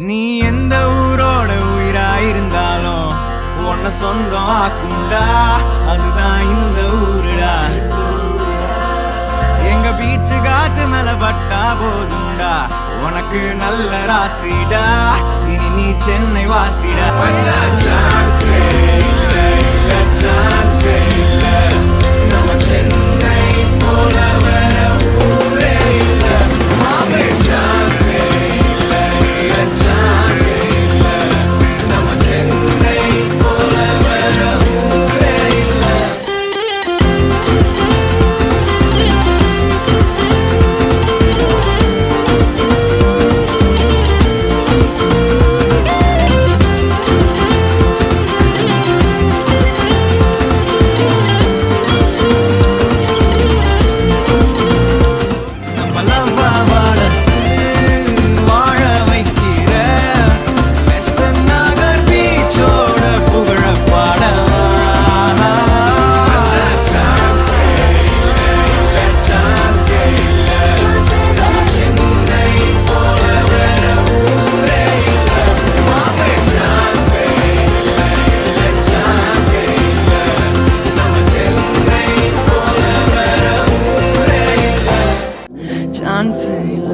நீ எந்த ஊரோட உயிராயிருந்தாலும் உன்னை சொந்தம் ஆக்குண்டா, அதுதான் இந்த ஊருடா. எங்க பீச்சு காத்து மேல பட்டா போதுண்டா, உனக்கு நல்ல ராசிடா, இனி நீ சென்னை வாசிடா. நம்ம சென்னை போல வேற ஊரே இல்ல. மாமே சான்ஸே இல்ல, இல்ல சான்ஸே இல்ல. நம்ம சென்னை போல வேற ஊரே இல்ல. சான்ஸே இல்ல.